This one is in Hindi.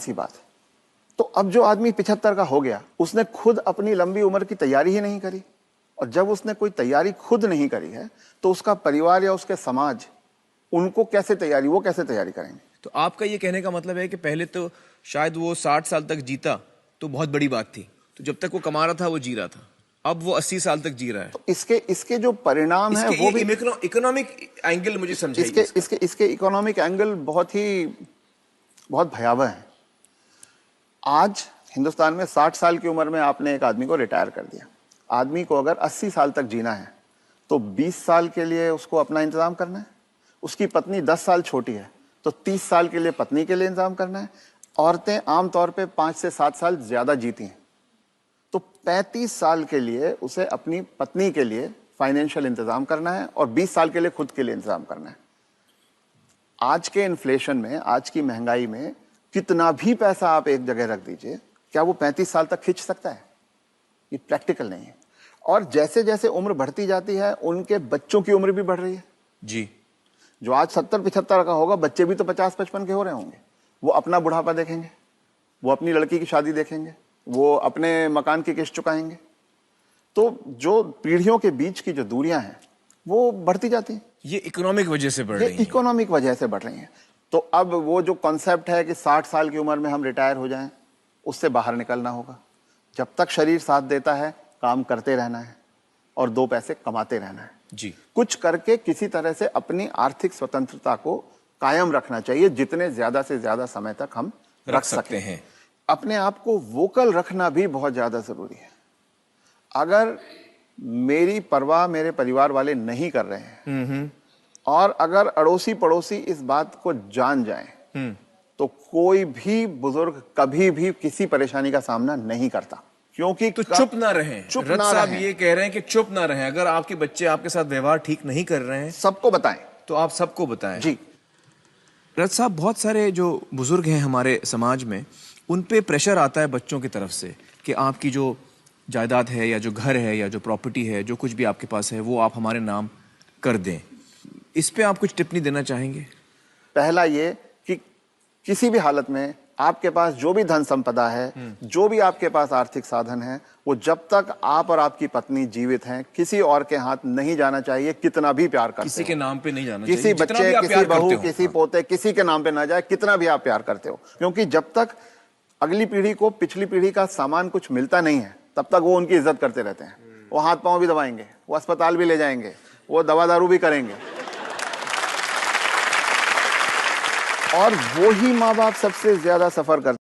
सी बात है। तो अब जो आदमी 75 का हो गया, उसने खुद अपनी लंबी उम्र की तैयारी ही नहीं करी, और जब उसने कोई तैयारी खुद नहीं करी है तो उसका परिवार या उसके समाज उनको कैसे तैयारी, वो कैसे तैयारी करेंगे? तो आपका ये कहने का मतलब है कि पहले तो शायद वो 60 साल तक जीता तो बहुत बड़ी बात थी, तो जब तक वो कमा रहा था वो जी रहा था, अब वो 80 साल तक जी रहा है। तो इसके जो परिणाम है वो भी इकोनॉमिक एंगल मुझे समझाइए। इसके इकोनॉमिक एंगल बहुत भयावह है। आज हिंदुस्तान में 60 साल की उम्र में आपने एक आदमी को रिटायर कर दिया। आदमी को अगर 80 साल तक जीना है तो 20 साल के लिए उसको अपना इंतजाम करना है। उसकी पत्नी 10 साल छोटी है तो 30 साल के लिए पत्नी के लिए इंतजाम करना है। औरतें आमतौर पे 5 से 7 साल ज्यादा जीती हैं, तो 35 साल के लिए उसे अपनी पत्नी के लिए फाइनेंशियल इंतजाम करना है और 20 साल के लिए खुद के लिए इंतजाम करना है। आज के इन्फ्लेशन में, आज की महंगाई में कितना भी पैसा आप एक जगह रख दीजिए, क्या वो 35 साल तक खींच सकता है? ये प्रैक्टिकल नहीं है। और जैसे जैसे उम्र बढ़ती जाती है उनके बच्चों की उम्र भी बढ़ रही है जी। जो आज 70-75 का होगा, बच्चे भी तो 50-55 के हो रहे होंगे। वो अपना बुढ़ापा देखेंगे, वो अपनी लड़की की शादी देखेंगे, वो अपने मकान की किस्त चुकाएंगे। तो जो पीढ़ियों के बीच की जो दूरियां हैं वो बढ़ती जाती हैं। ये इकोनॉमिक वजह से बढ़ रही है। इकोनॉमिक वजह से बढ़ रही हैं। तो अब वो जो कॉन्सेप्ट है कि 60 साल की उम्र में हम रिटायर हो जाएं, उससे बाहर निकलना होगा। जब तक शरीर साथ देता है काम करते रहना है और 2 पैसे कमाते रहना है जी। कुछ करके किसी तरह से अपनी आर्थिक स्वतंत्रता को कायम रखना चाहिए, जितने ज्यादा से ज्यादा समय तक हम रख सकते हैं। अपने आप को वोकल रखना भी बहुत ज्यादा जरूरी है। अगर मेरी परवाह मेरे परिवार वाले नहीं कर रहे हैं और अगर अड़ोसी पड़ोसी इस बात को जान जाएं तो कोई भी बुजुर्ग कभी भी किसी परेशानी का सामना नहीं करता, क्योंकि तो चुप ना रहें। चुप रथ ना साहब रहें। ये कह रहे हैं कि चुप ना रहें। अगर आपके बच्चे आपके साथ व्यवहार ठीक नहीं कर रहे हैं सबको बताएं। तो आप सबको बताएं। जी। रथ साहब, बहुत सारे जो बुजुर्ग हैं हमारे समाज में, उन पे प्रेशर आता है बच्चों की तरफ से कि आपकी जो जायदाद है या जो घर है या जो प्रॉपर्टी है, जो कुछ भी आपके पास है, वो आप हमारे नाम कर दें। इस पे आप कुछ टिप्पणी देना चाहेंगे? पहला ये कि किसी भी हालत में आपके पास जो भी धन संपदा है, जो भी आपके पास आर्थिक साधन है, वो जब तक आप और आपकी पत्नी जीवित हैं किसी और के हाथ नहीं जाना चाहिए। कितना भी प्यार करते किसी के नाम पे नहीं जाना किसी चाहिए। बच्चे, किसी बहू, किसी पोते, किसी के नाम पे ना जाए, कितना भी आप प्यार करते हो। क्योंकि जब तक अगली पीढ़ी को पिछली पीढ़ी का सामान कुछ मिलता नहीं है तब तक वो उनकी इज्जत करते रहते हैं। वो हाथ पांव भी दबाएंगे, वो अस्पताल भी ले जाएंगे, वो दवा दारू भी करेंगे। और वो ही माँ बाप सबसे ज्यादा सफर करते